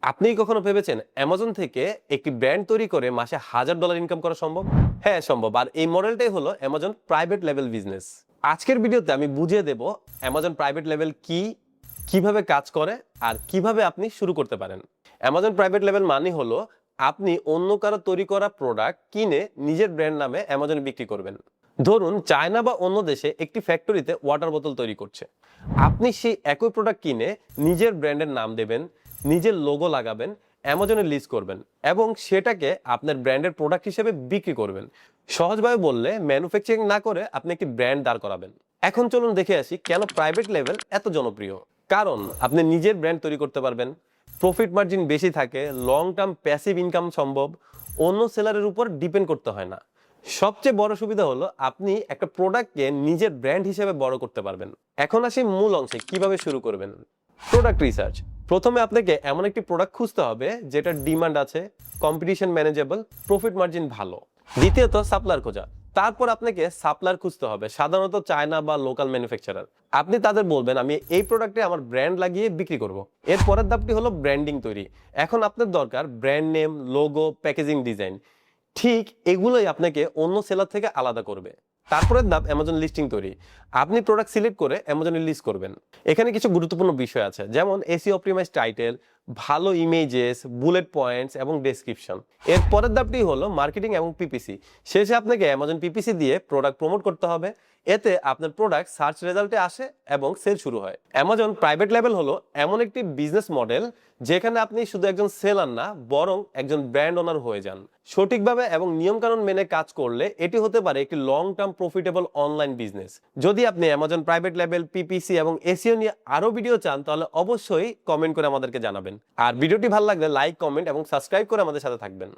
আপনি কি কখনো ভেবেছেন অ্যামাজন থেকে একটি ব্র্যান্ড তৈরি করে মাসে $1000 ইনকাম করা সম্ভব? হ্যাঁ, সম্ভব। আর এই মডেলটাই হলো অ্যামাজন প্রাইভেট লেভেল বিজনেস। আজকের ভিডিওতে আমি বুঝিয়ে দেব অ্যামাজন প্রাইভেট লেভেল কি, কিভাবে কাজ করে আর কিভাবে আপনি শুরু করতে পারেন। অ্যামাজন প্রাইভেট লেভেল মানে হলো আপনি অন্য কারো তৈরি করা প্রোডাক্ট কিনে নিজের ব্র্যান্ড নামে অ্যামাজনে বিক্রি করবেন। ধরুন চায়না বা অন্য দেশে একটি ফ্যাক্টরিতে ওয়াটার বোতল তৈরি করছে। আপনি সেই একই প্রোডাক্ট কিনে নিজের ব্র্যান্ডের নাম দেবেন, নিজের লোগো লাগাবেন, অ্যামাজনে লিস্ট করবেন এবং সেটাকে আপনার ব্র্যান্ডের প্রোডাক্ট হিসেবে বিক্রি করবেন। সহজভাবে বললে ম্যানুফ্যাকচারিং না করে আপনি একটি ব্র্যান্ড দাঁড় করাবেন। এখন চলুন দেখে আসি কেন প্রাইভেট লেভেল এত জনপ্রিয়। কারণ আপনি নিজের ব্র্যান্ড তৈরি করতে পারবেন, প্রফিট মার্জিন বেশি থাকে, লং টার্ম প্যাসিভ ইনকাম সম্ভব, অন্য সেলারের উপর ডিপেন্ড করতে হয় না। সবচেয়ে বড় সুবিধা হলো আপনি একটা প্রোডাক্টকে নিজের ব্র্যান্ড হিসেবে বড় করতে পারবেন। এখন আসি মূল অংশে, কিভাবে শুরু করবেন। Product research. প্রথমে আপনাকে এমন একটি প্রোডাক্ট খুঁজতে হবে যেটার ডিমান্ড আছে, কম্পিটিশন ম্যানেজেবল, প্রফিট মার্জিন ভালো। দ্বিতীয়ত সাপ্লায়ার খোঁজা। তারপর আপনাকে সাপ্লায়ার খুঁজতে হবে, সাধারণত চায়না বা লোকাল ম্যানুফ্যাকচারার। আপনি তাদের বলবেন আমি এই প্রোডাক্টে আমার ব্র্যান্ড লাগিয়ে বিক্রি করব। এর পরের ধাপটি হলো ব্র্যান্ডিং তৈরি। এখন আপনার দরকার brand name, logo, packaging design. ঠিক এগুলোই আপনাকে অন্য সেলার থেকে আলাদা করবে। তারপরের ধাপ অ্যামাজন লিস্টিং তৈরি। আপনি প্রোডাক্ট সিলেক্ট করে অ্যামাজনে লিস্ট করবেন। এখানে কিছু গুরুত্বপূর্ণ বিষয় আছে, যেমন এসইও অপটিমাইজ টাইটেল, ভালো ইমেজেস, বুলেট পয়েন্টস এবং ডেসক্রিপশন। এর পরের ধাপটি হলো মার্কেটিং এবং পিপিসি। শেষে আপনাকে অ্যামাজন পিপিসি দিয়ে প্রোডাক্ট প্রমোট করতে হবে। এতে আপনার প্রোডাক্ট সার্চ রেজাল্টে আসে এবং সেল শুরু হয়। অ্যামাজন প্রাইভেট লেভেল হলো এমন একটি বিজনেস মডেল যেখানে আপনি শুধু একজন সেলার না, বরং একজন ব্র্যান্ড ওনার হয়ে যান। সঠিকভাবে এবং নিয়মকানুন মেনে কাজ করলে এটি হতে পারে একটি long term profitable online business. যদি আপনি অ্যামাজন প্রাইভেট লেভেল, পিপিসি এবং এসইও নিয়ে আরো ভিডিও চান তাহলে অবশ্যই কমেন্ট করে আমাদেরকে জানাবেন। আর ভিডিওটি ভালো লাগলে লাইক, কমেন্ট এবং সাবস্ক্রাইব করে আমাদের সাথে থাকবেন।